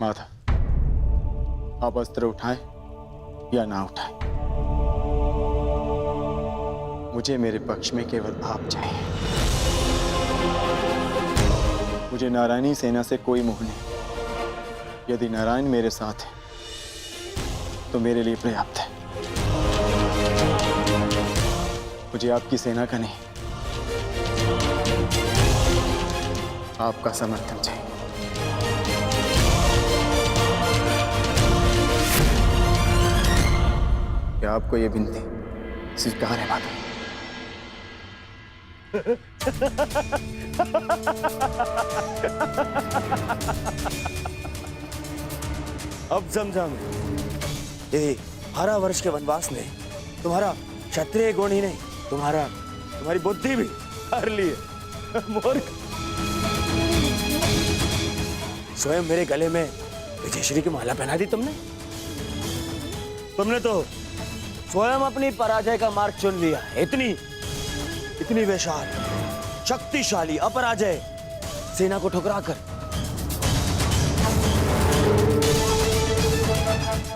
माधव, आप अस्त्र उठाएं या ना उठाएं, मुझे मेरे पक्ष में केवल आप चाहिए। मुझे नारायणी सेना से कोई मोह नहीं। यदि नारायण मेरे साथ है तो मेरे लिए पर्याप्त है। मुझे आपकी सेना का नहीं, आपका समर्थन चाहिए। क्या आपको यह विनती स्वीकार है माधव? अब समझा मैं। यदि 12 वर्ष के वनवास ने तुम्हारा क्षत्रिय गुण ही नहीं, तुम्हारी बुद्धि भी हर लिए। मूर्ख, स्वयं मेरे गले में विजयश्री की माला पहना दी तुमने तो स्वयं अपनी पराजय का मार्ग चुन लिया। इतनी विशाल शक्तिशाली अपराजय सेना को ठुकराकर,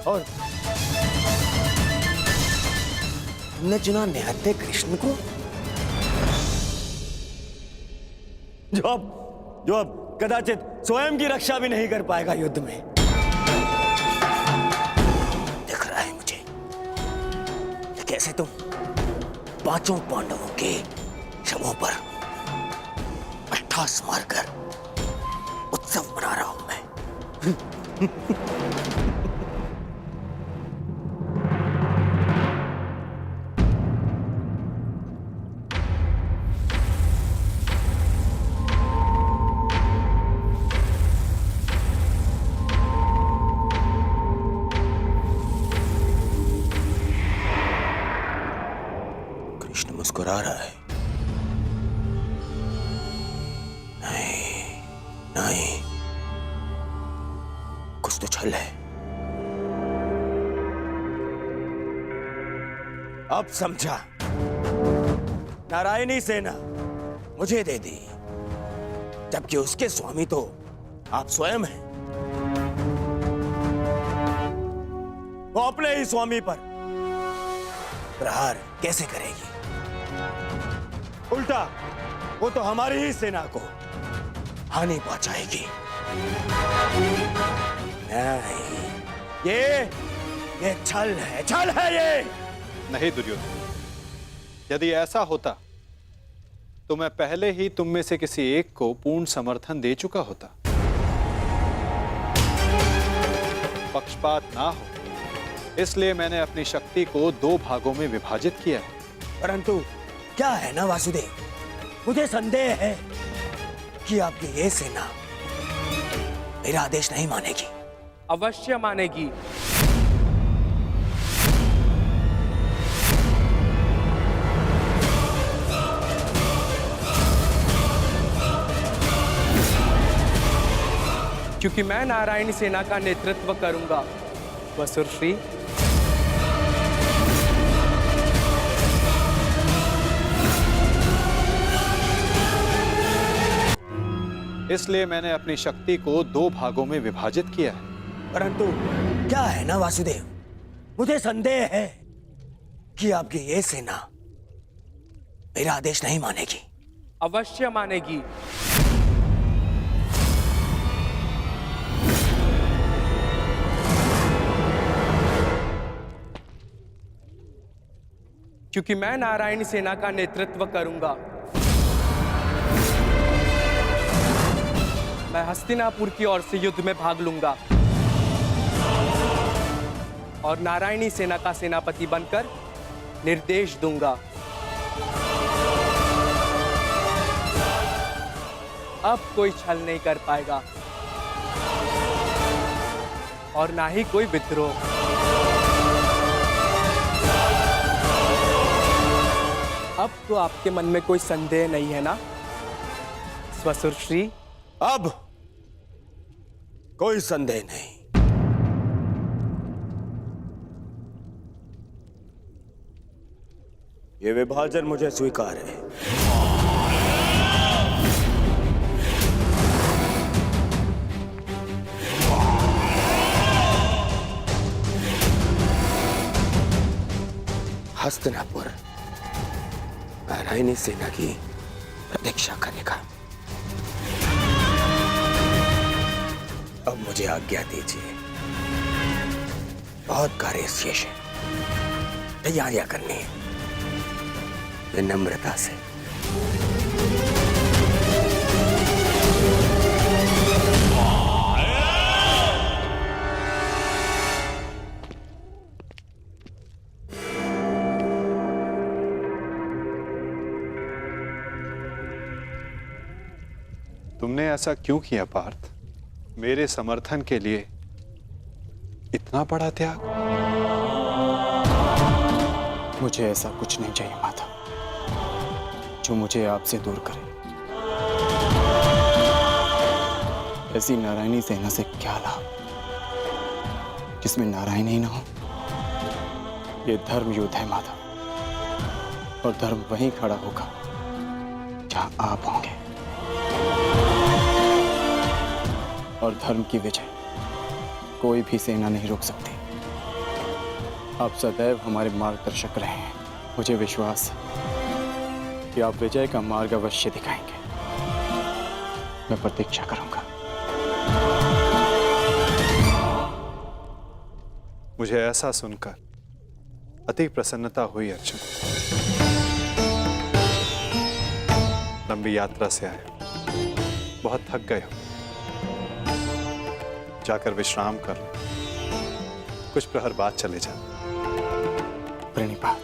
और तुमने चुना निहत्थे कृष्ण को, जो अब कदाचित स्वयं की रक्षा भी नहीं कर पाएगा युद्ध में। दिख रहा है मुझे कि कैसे तुम 5 पांडवों के शवों पर अट्ठास मारकर उत्सव मना रहा हूं मैं। कृष्ण मुस्कुरा रहा है। नहीं, कुछ तो छल है। अब समझा। नारायणी सेना मुझे दे दी, जबकि उसके स्वामी तो आप स्वयं हैं। वो अपने ही स्वामी पर प्रहार कैसे करेगी? उल्टा वो तो हमारी ही सेना को हानि पहुंचाएगी। नहीं, ये छल है ये। नहीं दुर्योधन, यदि ऐसा होता तो मैं पहले ही तुम में से किसी एक को पूर्ण समर्थन दे चुका होता। पक्षपात ना हो इसलिए मैंने अपनी शक्ति को 2 भागों में विभाजित किया है। परंतु क्या है ना वासुदेव, मुझे संदेह है कि आपकी ये सेना मेरा आदेश नहीं मानेगी। अवश्य मानेगी। क्योंकि मैं नारायणी सेना का नेतृत्व करूंगा। वसुरश्री, इसलिए मैंने अपनी शक्ति को 2 भागों में विभाजित किया है। परंतु क्या है ना वासुदेव, मुझे संदेह है कि आपकी ये सेना मेरा आदेश नहीं मानेगी। अवश्य मानेगी। क्योंकि मैं नारायणी सेना का नेतृत्व करूंगा। मैं हस्तिनापुर की ओर से युद्ध में भाग लूंगा और नारायणी सेना का सेनापति बनकर निर्देश दूंगा। अब कोई छल नहीं कर पाएगा और ना ही कोई विद्रोह। अब तो आपके मन में कोई संदेह नहीं है ना स्वसुरश्री? अब कोई संदेह नहीं। ये विभाजन मुझे स्वीकार है। हस्तिनापुर नारायणी सेना की प्रतीक्षा करेगा। अब मुझे आज्ञा दीजिए, बहुत कार्य शेष है, तैयारियां करनी है। विनम्रता से। तुमने ऐसा क्यों किया पार्थ? मेरे समर्थन के लिए इतना बड़ा त्याग? मुझे ऐसा कुछ नहीं चाहिए माता जो मुझे आपसे दूर करे। ऐसी नारायणी सेना से क्या लाभ जिसमें नारायण ही ना हो? ये धर्म युद्ध है माता, और धर्म वहीं खड़ा होगा जहां आप होंगे। और धर्म की विजय कोई भी सेना नहीं रोक सकती। आप सदैव हमारे मार्गदर्शक रहे हैं। मुझे विश्वास है कि आप विजय का मार्ग अवश्य दिखाएंगे। मैं प्रतीक्षा करूंगा। मुझे ऐसा सुनकर अति प्रसन्नता हुई अर्जुन। लंबी यात्रा से आए, बहुत थक गए हो, जाकर विश्राम कर लो। कुछ प्रहर बाद चले जा। प्रणिपात।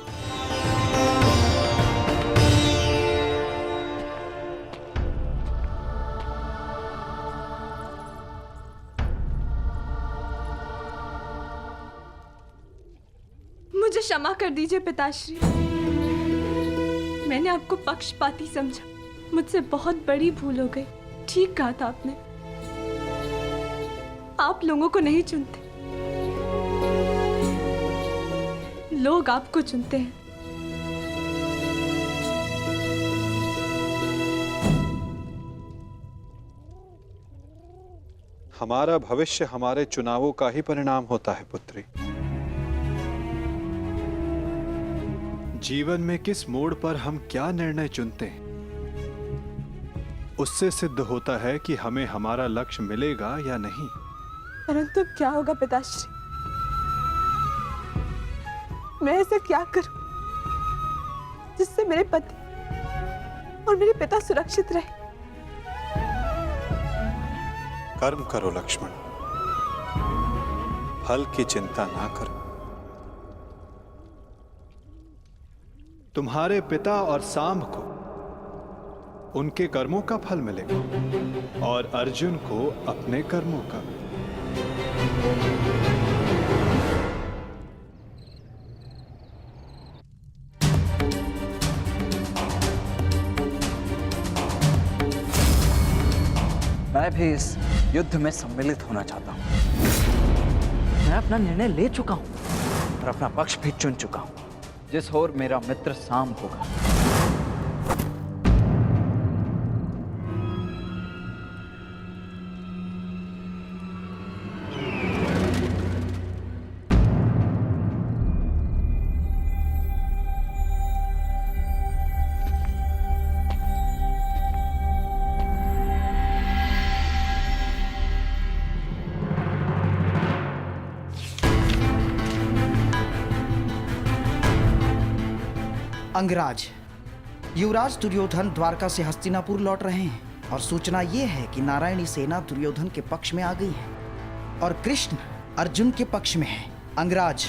मुझे क्षमा कर दीजिए पिताश्री। मैंने आपको पक्षपाती समझा। मुझसे बहुत बड़ी भूल हो गई। ठीक कहा था आपने। आप लोगों को नहीं चुनते, लोग आपको चुनते हैं। हमारा भविष्य हमारे चुनावों का ही परिणाम होता है पुत्री। जीवन में किस मोड़ पर हम क्या निर्णय चुनते हैं, उससे सिद्ध होता है कि हमें हमारा लक्ष्य मिलेगा या नहीं। परंतु क्या होगा पिताश्री? मैं ऐसा क्या करूं जिससे मेरे पति और मेरे पिता सुरक्षित रहे? कर्म करो लक्ष्मण, फल की चिंता ना करो। तुम्हारे पिता और सांब को उनके कर्मों का फल मिलेगा और अर्जुन को अपने कर्मों का। मैं भी इस युद्ध में सम्मिलित होना चाहता हूं। मैं अपना निर्णय ले चुका हूं और अपना पक्ष भी चुन चुका हूं। जिस ओर मेरा मित्र सांब होगा। अंगराज, युवराज दुर्योधन द्वारका से हस्तिनापुर लौट रहे हैं और सूचना ये है कि नारायणी सेना दुर्योधन के पक्ष में आ गई है और कृष्ण अर्जुन के पक्ष में है। अंगराज,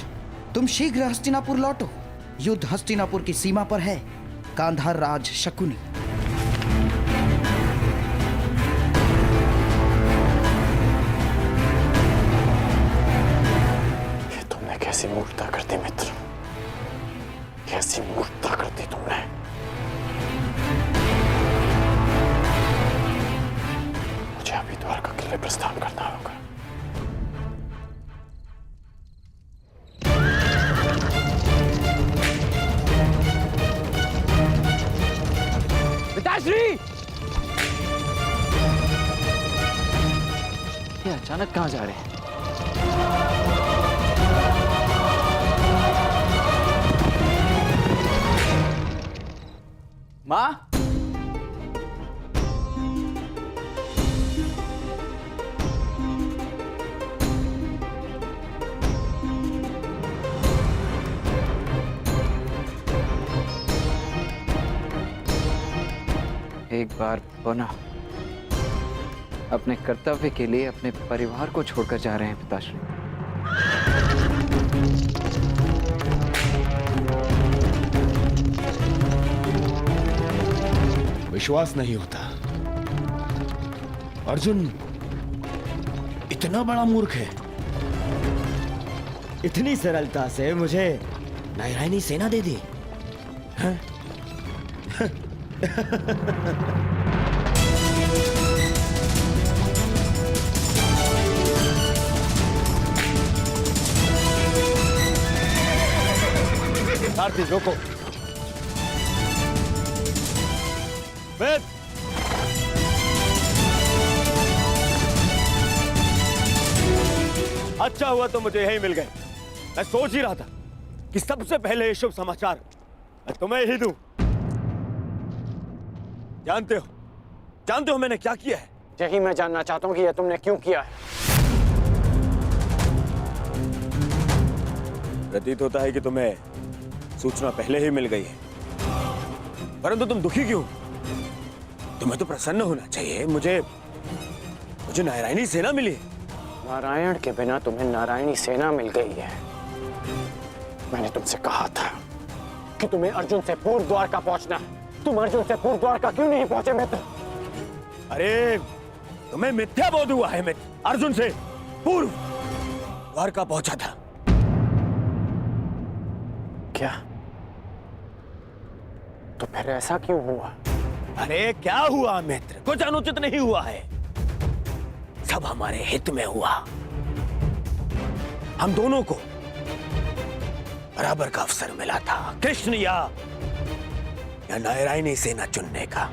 तुम शीघ्र हस्तिनापुर लौटो। युद्ध हस्तिनापुर की सीमा पर है। गांधार राज शकुनी। ये तुमने कैसी मूर्खता कर दी मित्र, कैसी मूर्खता कर दी तुमने। मुझे अभी द्वारका किले प्रस्थान करना होगा। पिताश्री! ये अचानक कहां जा रहे हैं? माँ, एक बार पुनः अपने कर्तव्य के लिए अपने परिवार को छोड़कर जा रहे हैं पिताश्री। विश्वास नहीं होता, अर्जुन इतना बड़ा मूर्ख है। इतनी सरलता से मुझे नारायणी सेना दे दी। हाँ? सारथी रोको। वेद, अच्छा हुआ तो मुझे यही मिल गए। मैं सोच ही रहा था कि सबसे पहले ये शुभ समाचार मैं तुम्हें ही दूं। जानते हो मैंने क्या किया है? यही मैं जानना चाहता हूँ कि यह तुमने क्यों किया है। प्रतीत होता है कि तुम्हें सूचना पहले ही मिल गई है, परंतु तुम दुखी क्यों? तुम्हें तो प्रसन्न होना चाहिए। मुझे नारायणी सेना मिली। नारायण के बिना तुम्हें नारायणी सेना मिल गई है। मैंने तुमसे कहा था कि तुम्हें अर्जुन से पूर्व द्वारका पहुंचना है। तुम अर्जुन से पूर्व द्वारका क्यों नहीं पहुंचे मित्र? अरे तुम्हें मिथ्या बोध हुआ है। मित्र, अर्जुन से पूर्व द्वारका पहुंचा था। क्या? तो फिर ऐसा क्यों हुआ? अरे क्या हुआ मित्र? कुछ अनुचित नहीं हुआ है, सब हमारे हित में हुआ। हम दोनों को बराबर का अवसर मिला था, कृष्ण या नारायणी सेना चुनने का।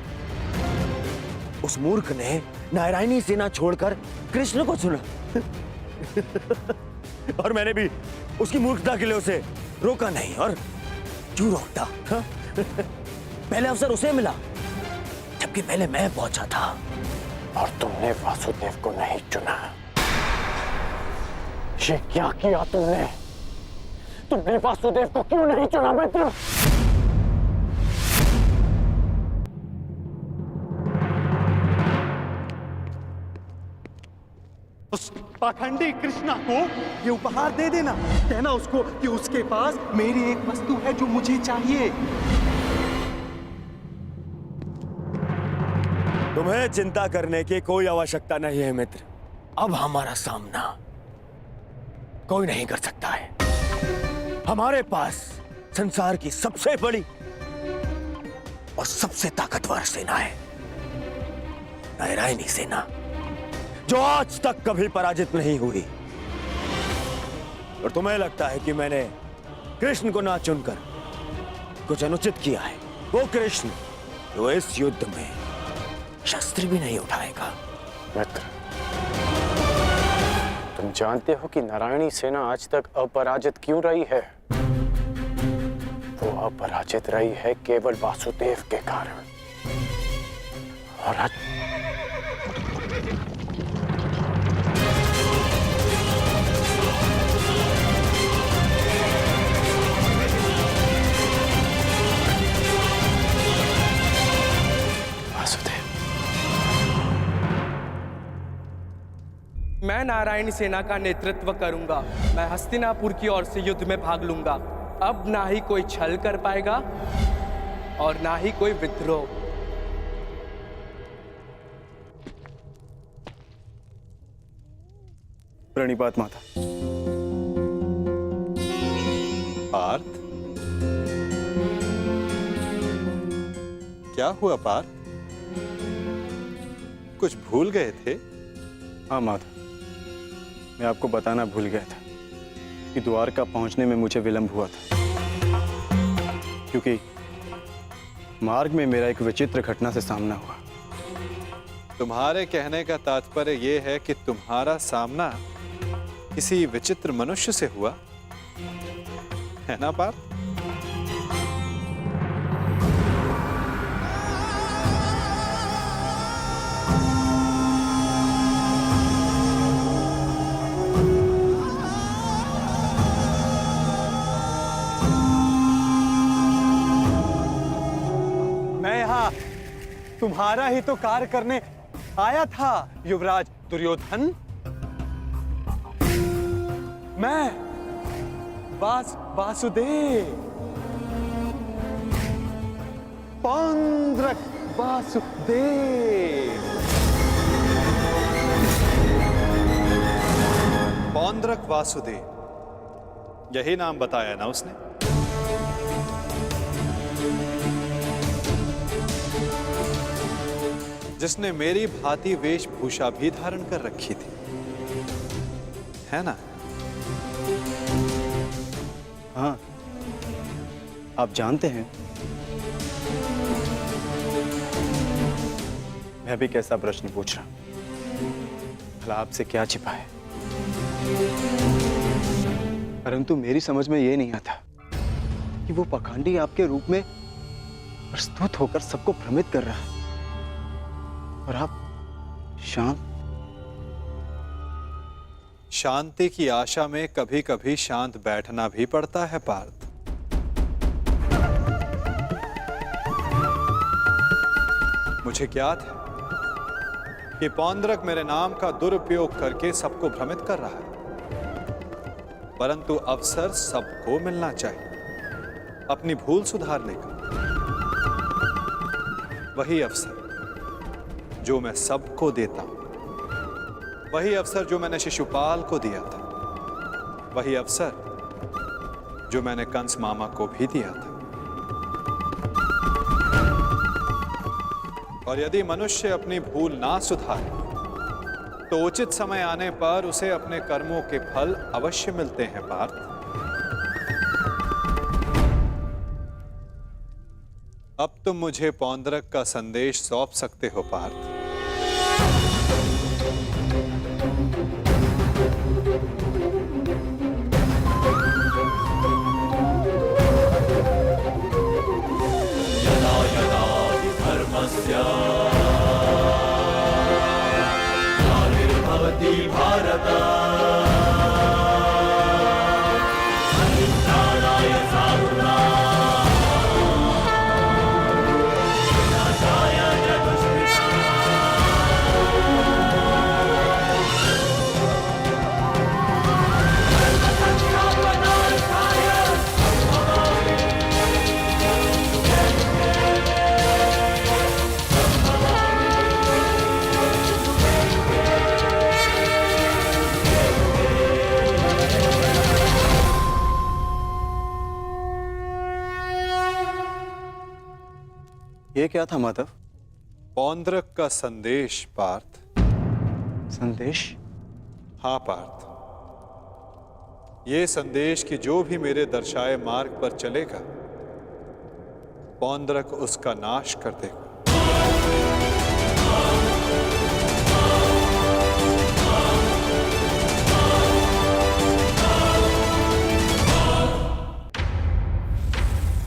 उस मूर्ख ने नारायणी सेना छोड़कर कृष्ण को चुना। और मैंने भी उसकी मूर्खता के लिए उसे रोका नहीं। और क्यों रोकता? हाँ? पहले अवसर उसे मिला, जबकि पहले मैं पहुंचा था। और तुमने वासुदेव को नहीं चुना। ये क्या किया तुमने? तुमने वासुदेव को क्यों नहीं चुना मित्र? उस पाखंडी कृष्णा को ये उपहार दे देना। कहना उसको कि उसके पास मेरी एक वस्तु है जो मुझे चाहिए। तुम्हें चिंता करने की कोई आवश्यकता नहीं है मित्र। अब हमारा सामना कोई नहीं कर सकता है। हमारे पास संसार की सबसे बड़ी और सबसे ताकतवर सेना है, नारायणी सेना, जो आज तक कभी पराजित नहीं हुई। और तुम्हें लगता है कि मैंने कृष्ण को ना चुनकर कुछ अनुचित किया है? वो कृष्ण जो इस युद्ध में शस्त्र भी नहीं उठाएगा। मित्र, तुम जानते हो कि नारायणी सेना आज तक अपराजित क्यों रही है? वो अपराजित रही है केवल वासुदेव के कारण। और आज मैं नारायणी सेना का नेतृत्व करूंगा। मैं हस्तिनापुर की ओर से युद्ध में भाग लूंगा। अब ना ही कोई छल कर पाएगा और ना ही कोई विद्रोह। प्रणिपात माता। पार्थ, क्या हुआ पार्थ? कुछ भूल गए थे? हाँ माता, मैं आपको बताना भूल गया था कि द्वारका पहुंचने में मुझे विलंब हुआ था, क्योंकि मार्ग में मेरा एक विचित्र घटना से सामना हुआ। तुम्हारे कहने का तात्पर्य यह है कि तुम्हारा सामना किसी विचित्र मनुष्य से हुआ है ना पार्थ? तुम्हारा ही तो कार्य करने आया था युवराज दुर्योधन। मैं वासुदेव, पौंड्रक वासुदेव। पौंड्रक वासुदेव, यही नाम बताया ना उसने? जिसने मेरी भांति वेशभूषा भी धारण कर रखी थी, है ना? हाँ, आप जानते हैं मैं भी कैसा प्रश्न पूछ रहा हूं, भला आपसे क्या छिपा है? परंतु मेरी समझ में यह नहीं आता कि वो पाखंडी आपके रूप में प्रस्तुत होकर सबको भ्रमित कर रहा है और आप शांत। शांति की आशा में कभी कभी शांत बैठना भी पड़ता है पार्थ। मुझे ज्ञात है कि पौंड्रक मेरे नाम का दुरुपयोग करके सबको भ्रमित कर रहा है, परंतु अवसर सबको मिलना चाहिए अपनी भूल सुधारने का। वही अवसर जो मैं सबको देता हूं, वही अवसर जो मैंने शिशुपाल को दिया था, वही अवसर जो मैंने कंस मामा को भी दिया था। और यदि मनुष्य अपनी भूल ना सुधारे तो उचित समय आने पर उसे अपने कर्मों के फल अवश्य मिलते हैं पार्थ। अब तुम मुझे पौंड्रक का संदेश सौंप सकते हो पार्थ। ये क्या था माधव? पौंड्रक का संदेश पार्थ। संदेश? हाँ पार्थ, ये संदेश कि जो भी मेरे दर्शाए मार्ग पर चलेगा पौंड्रक उसका नाश कर देगा।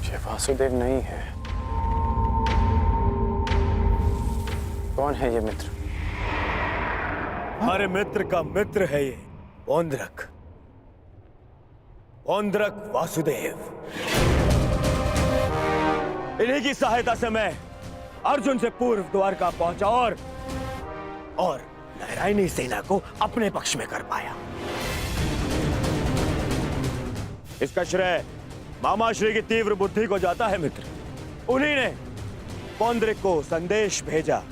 ये वासुदेव नहीं है। कौन है ये मित्र? हमारे मित्र का मित्र है ये पौंड्रक, पौंड्रक वासुदेव। इन्हीं की सहायता से मैं अर्जुन से पूर्व द्वारका पहुंचा और नारायणी सेना को अपने पक्ष में कर पाया। इसका श्रेय मामाश्री की तीव्र बुद्धि को जाता है मित्र। उन्हीं ने पौंड्रक को संदेश भेजा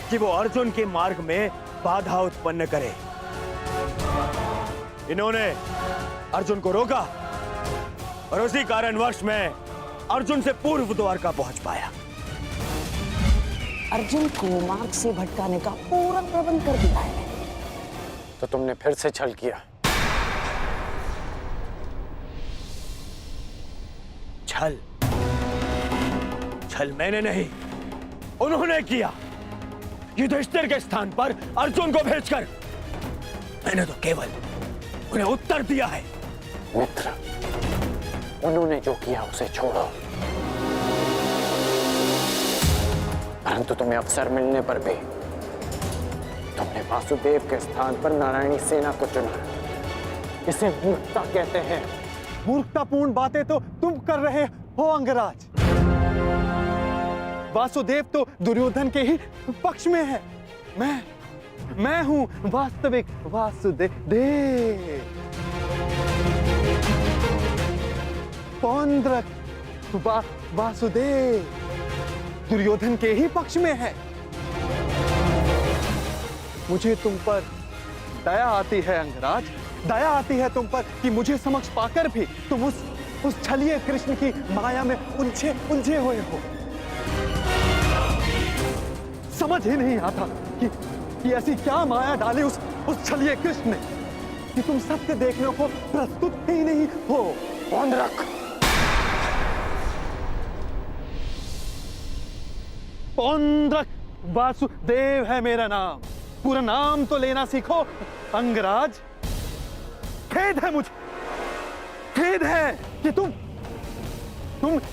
कि वो अर्जुन के मार्ग में बाधा उत्पन्न करे। इन्होंने अर्जुन को रोका और उसी कारणवश मैं अर्जुन से पूर्व द्वारका पहुंच पाया। अर्जुन को मार्ग से भटकाने का पूरा प्रबंध कर दिया है। तो तुमने फिर से छल किया। छल? छल मैंने नहीं, उन्होंने किया। युधिष्ठिर के स्थान पर अर्जुन को भेजकर मैंने तो केवल उन्हें उत्तर दिया है। मित्र, उन्होंने जो किया उसे छोड़ो, परंतु तुम्हें अवसर मिलने पर भी तुमने वासुदेव के स्थान पर नारायणी सेना को चुना। इसे मूर्खता कहते हैं। मूर्खतापूर्ण बातें तो तुम कर रहे हो अंगराज। वासुदेव तो दुर्योधन के ही पक्ष में है। मैं हूं वास्तविक वासुदेव। पौंड्रक वासुदेव दुर्योधन के ही पक्ष में है। मुझे तुम पर दया आती है अंगराज, दया आती है तुम पर कि मुझे समक्ष पाकर भी तुम उस छलिए कृष्ण की माया में उलझे हुए हो। समझ ही नहीं आता कि ऐसी क्या माया डाली उस छलिए कृष्ण ने कि तुम सत्य देखने को प्रस्तुत ही नहीं हो। पौंड्रक वासुदेव है मेरा नाम। पूरा नाम तो लेना सीखो अंगराज। खेद है मुझे, खेद है कि तुम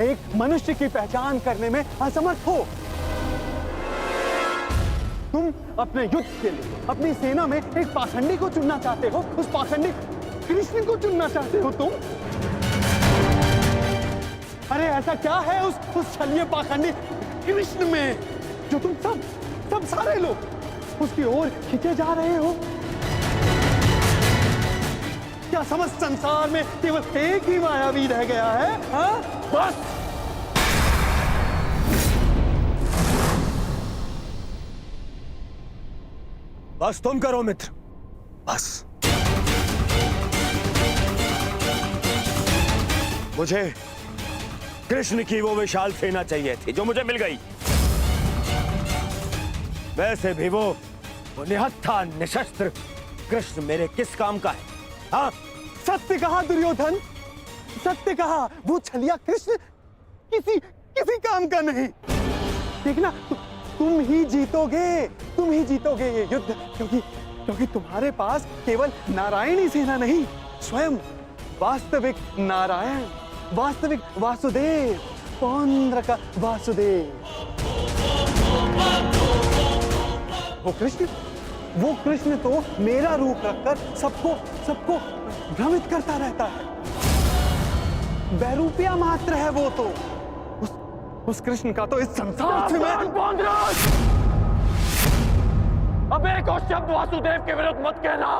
एक मनुष्य की पहचान करने में असमर्थ हो। तुम अपने युद्ध के लिए अपनी सेना में एक पाखंडी को चुनना चाहते हो, उस पाखंडी कृष्ण को चुनना चाहते हो तुम। अरे ऐसा क्या है उस छलिए पाखंडी कृष्ण में जो तुम सब सारे लोग उसकी ओर खींचे जा रहे हो? क्या समस्त संसार में केवल एक ही मायावी रह गया है? हाँ? बस तुम करो मित्र, बस। मुझे कृष्ण की वो विशाल सेना चाहिए थी जो मुझे मिल गई। वैसे भी वो निहत्था निशस्त्र कृष्ण मेरे किस काम का है? हाँ, सत्य कहा दुर्योधन, सत्य कहा। वो छलिया कृष्ण किसी काम का नहीं। देखना तुम ही जीतोगे ये युद्ध, क्योंकि तुम्हारे पास केवल नारायणी सेना नहीं, स्वयं वास्तविक नारायण, वास्तविक वासुदेव, पौंड्रक वासुदेव, वो कृष्ण तो मेरा रूप रखकर सबको भ्रमित करता रहता है। बैरूपिया मात्र है वो तो। उस कृष्ण का तो इस संसार से मैं अब एक और शब्द वासुदेव के विरुद्ध मत कहना।